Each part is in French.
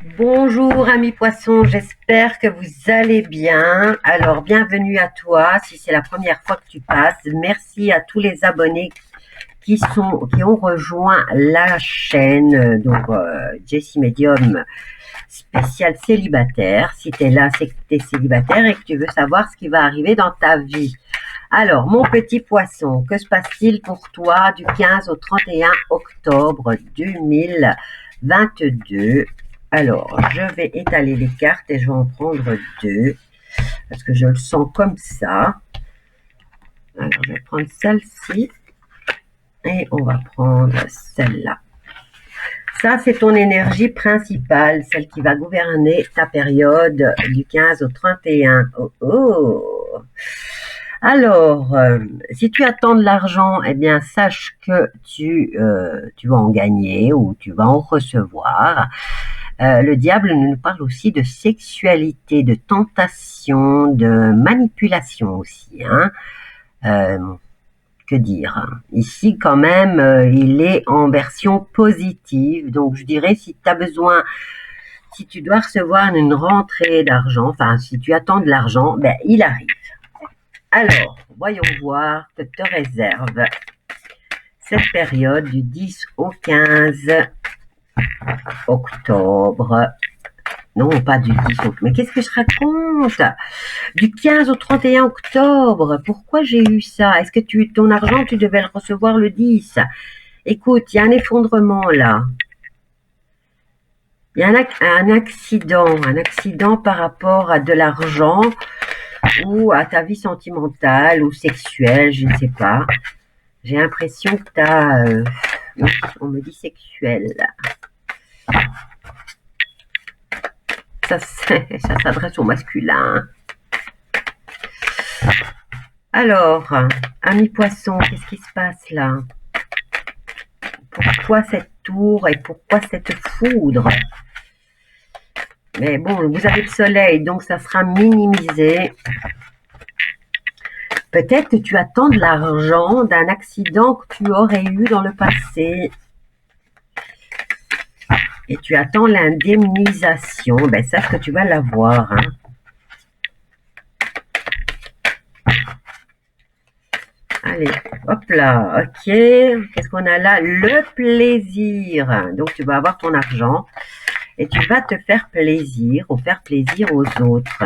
Bonjour amis poissons, j'espère que vous allez bien. Alors bienvenue à toi si c'est la première fois que tu passes. Merci à tous les abonnés qui ont rejoint la chaîne Jessie Medium spécial célibataire. Si tu es là, c'est que tu es célibataire et que tu veux savoir ce qui va arriver dans ta vie. Alors mon petit poisson, que se passe-t-il pour toi du 15 au 31 octobre 2022? Alors, je vais étaler les cartes et je vais en prendre deux parce que je le sens comme ça. Alors, je vais prendre celle-ci et on va prendre celle-là. Ça, c'est ton énergie principale, celle qui va gouverner ta période du 15 au 31. Oh, oh. Alors, si tu attends de l'argent, eh bien, sache que tu vas en gagner ou tu vas en recevoir. Le diable nous parle aussi de sexualité, de tentation, de manipulation aussi. Que dire? Ici, quand même, il est en version positive. Donc, je dirais, si tu as besoin, si tu dois recevoir une rentrée d'argent, enfin, si tu attends de l'argent, ben, il arrive. Alors, voyons voir que te réserve cette période du 10 au 15 octobre. Non, pas du 10 octobre. Mais qu'est-ce que je raconte? Du 15 au 31 octobre. Pourquoi j'ai eu ça? Est-ce que ton argent, tu devais le recevoir le 10? Écoute, il y a un effondrement là. Il y a un accident par rapport à de l'argent ou à ta vie sentimentale ou sexuelle, je ne sais pas. J'ai l'impression que tu as... oui, on me dit sexuel. Ça s'adresse au masculin. Alors, ami poisson, qu'est-ce qui se passe là? Pourquoi cette tour et pourquoi cette foudre? Mais bon, vous avez le soleil, donc ça sera minimisé. Peut-être que tu attends de l'argent d'un accident que tu aurais eu dans le passé. Et tu attends l'indemnisation. Ben, sache que tu vas l'avoir. Allez, hop là, ok. Qu'est-ce qu'on a là? Le plaisir. Donc, tu vas avoir ton argent et tu vas te faire plaisir ou faire plaisir aux autres.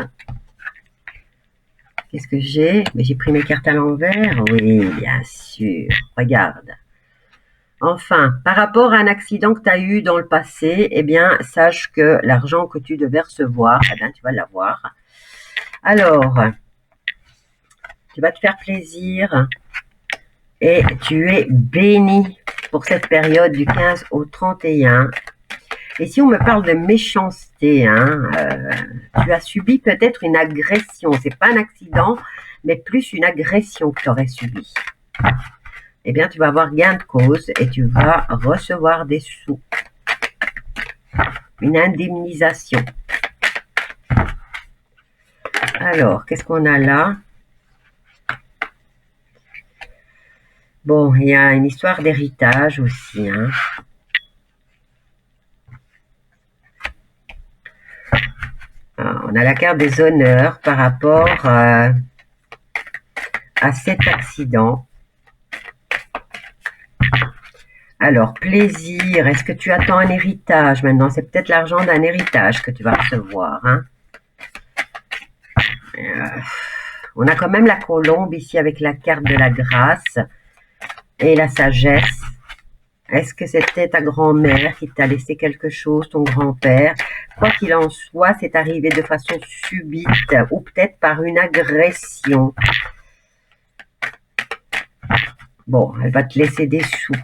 Qu'est-ce que j'ai? Mais j'ai pris mes cartes à l'envers. Oui, bien sûr. Regarde. Enfin, par rapport à un accident que tu as eu dans le passé, eh bien, sache que l'argent que tu devais recevoir, eh bien, tu vas l'avoir. Alors, tu vas te faire plaisir et tu es béni pour cette période du 15 au 31. Et si on me parle de méchanceté, tu as subi peut-être une agression. C'est pas un accident, mais plus une agression que tu aurais subi. Eh bien, tu vas avoir gain de cause et tu vas recevoir des sous. Une indemnisation. Alors, qu'est-ce qu'on a là? Bon, il y a une histoire d'héritage aussi. On a la carte des honneurs par rapport à cet accident. Alors, plaisir, est-ce que tu attends un héritage maintenant? C'est peut-être l'argent d'un héritage que tu vas recevoir. On a quand même la colombe ici avec la carte de la grâce et la sagesse. Est-ce que c'était ta grand-mère qui t'a laissé quelque chose, ton grand-père? Quoi qu'il en soit, c'est arrivé de façon subite ou peut-être par une agression. Bon, elle va te laisser des sous.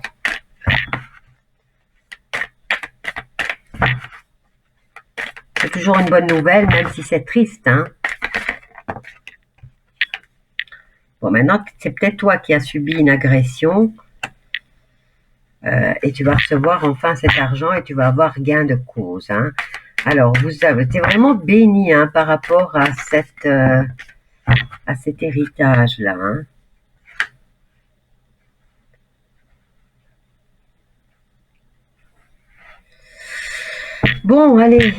C'est toujours une bonne nouvelle, même si c'est triste. Bon, maintenant, c'est peut-être toi qui as subi une agression. Et tu vas recevoir enfin cet argent et tu vas avoir gain de cause. Alors, t'es vraiment béni par rapport à cet héritage-là. Bon, allez.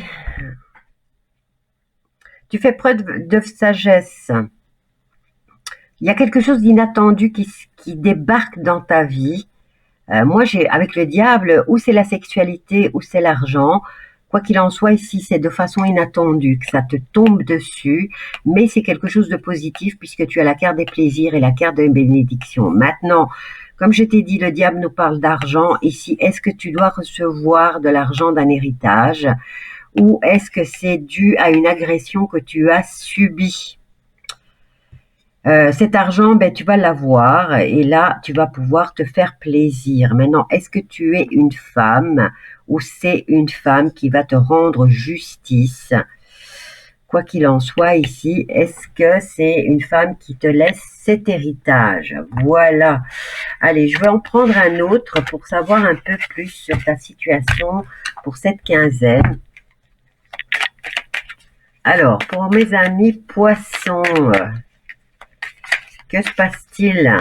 Tu fais preuve de sagesse. Il y a quelque chose d'inattendu qui débarque dans ta vie. Moi, j'ai avec le diable, ou c'est la sexualité, ou c'est l'argent. Quoi qu'il en soit, ici, c'est de façon inattendue que ça te tombe dessus, mais c'est quelque chose de positif puisque tu as la carte des plaisirs et la carte de bénédiction. Maintenant, comme je t'ai dit, le diable nous parle d'argent. Ici, est-ce que tu dois recevoir de l'argent d'un héritage ou est-ce que c'est dû à une agression que tu as subie? Cet argent, ben, tu vas l'avoir et là, tu vas pouvoir te faire plaisir. Maintenant, est-ce que tu es une femme ou c'est une femme qui va te rendre justice? Quoi qu'il en soit ici, est-ce que c'est une femme qui te laisse cet héritage? Voilà. Allez, je vais en prendre un autre pour savoir un peu plus sur ta situation pour cette quinzaine. Alors, pour mes amis poissons, que se passe-t-il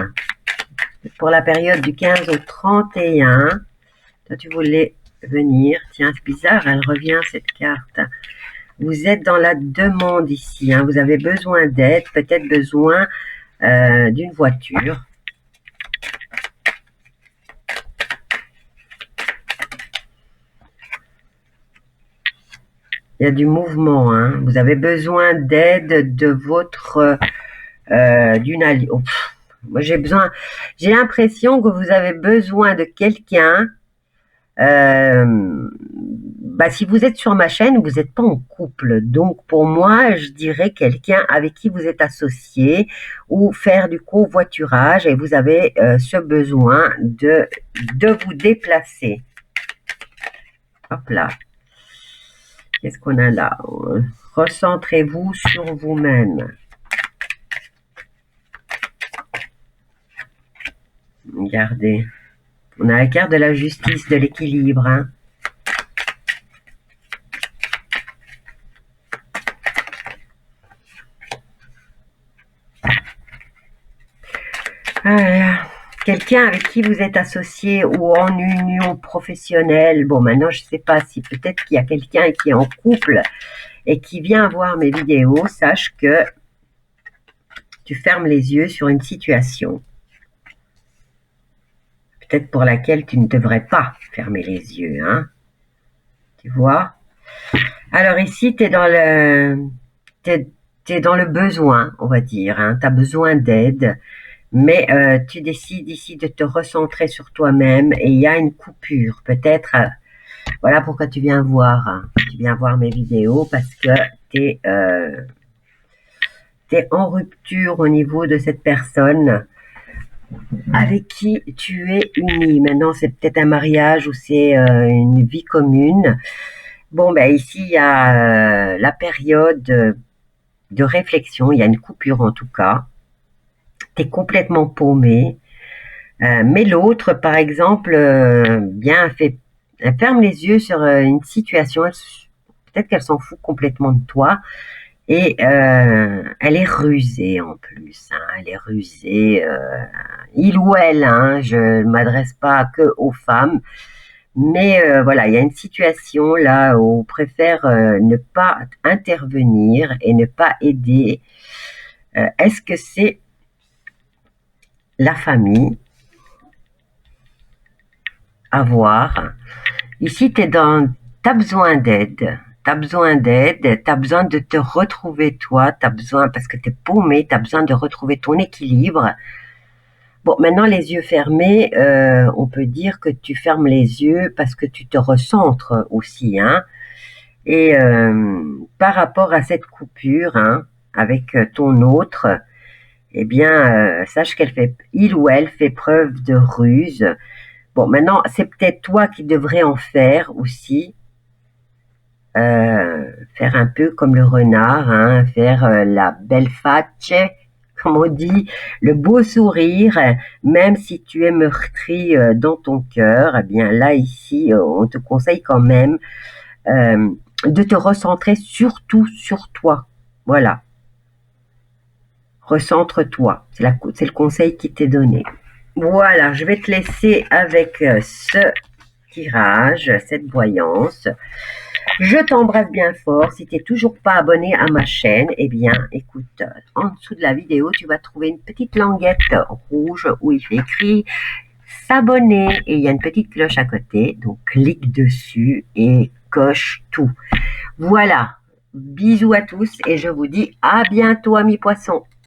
pour la période du 15 au 31? Toi, tu voulais venir. Tiens, c'est bizarre, elle revient cette carte. Vous êtes dans la demande ici. Hein. Vous avez besoin d'aide, peut-être besoin d'une voiture. Il y a du mouvement. Hein. Vous avez besoin d'aide de votre... d'une alliée. Oh, moi, j'ai l'impression que vous avez besoin de quelqu'un. Bah, si vous êtes sur ma chaîne, vous n'êtes pas en couple. Donc, pour moi, je dirais quelqu'un avec qui vous êtes associé ou faire du covoiturage et vous avez ce besoin de vous déplacer. Hop là. Qu'est-ce qu'on a là? Recentrez-vous sur vous-même. Regardez. On a la carte de la justice, de l'équilibre. Hein. Quelqu'un avec qui vous êtes associé ou en union professionnelle. Bon, maintenant, je ne sais pas si peut-être qu'il y a quelqu'un qui est en couple et qui vient voir mes vidéos. Sache que tu fermes les yeux sur une situation. Peut-être pour laquelle tu ne devrais pas fermer les yeux. Hein. Tu vois? Alors ici, tu es dans le besoin, on va dire. Hein. Tu as besoin d'aide. Mais tu décides ici de te recentrer sur toi-même et il y a une coupure. Peut-être, voilà pourquoi tu viens voir. Hein. Tu viens voir mes vidéos parce que tu es en rupture au niveau de cette personne avec qui tu es uni. Maintenant, c'est peut-être un mariage ou c'est une vie commune. Bon, ben ici, il y a la période de réflexion. Il y a une coupure en tout cas. Tu es complètement paumé. Mais l'autre, par exemple, bien elle ferme les yeux sur une situation. Peut-être qu'elle s'en fout complètement de toi. Et elle est rusée en plus. Hein, elle est rusée. Il ou elle, hein, je ne m'adresse pas que aux femmes. Mais voilà, il y a une situation là où on préfère ne pas intervenir et ne pas aider. Est-ce que c'est la famille à voir? Ici, t'as besoin d'aide. T'as besoin d'aide, t'as besoin de te retrouver toi, t'as besoin, parce que t'es paumé, t'as besoin de retrouver ton équilibre. Bon, maintenant, les yeux fermés, on peut dire que tu fermes les yeux parce que tu te recentres aussi, hein. Et par rapport à cette coupure, hein, avec ton autre, eh bien, sache il ou elle fait preuve de ruse. Bon, maintenant, c'est peut-être toi qui devrais en faire aussi. Faire un peu comme le renard, hein, faire la belle facce, comme on dit, le beau sourire, même si tu es meurtri dans ton cœur, eh bien là, ici, on te conseille quand même de te recentrer surtout sur toi. Voilà. Recentre-toi. C'est le conseil qui t'est donné. Voilà, je vais te laisser avec ce tirage, cette voyance. Je t'embrasse bien fort. Si tu n'es toujours pas abonné à ma chaîne, eh bien, écoute, en dessous de la vidéo, tu vas trouver une petite languette rouge où il fait écrit s'abonner et il y a une petite cloche à côté. Donc, clique dessus et coche tout. Voilà. Bisous à tous et je vous dis à bientôt, amis poissons.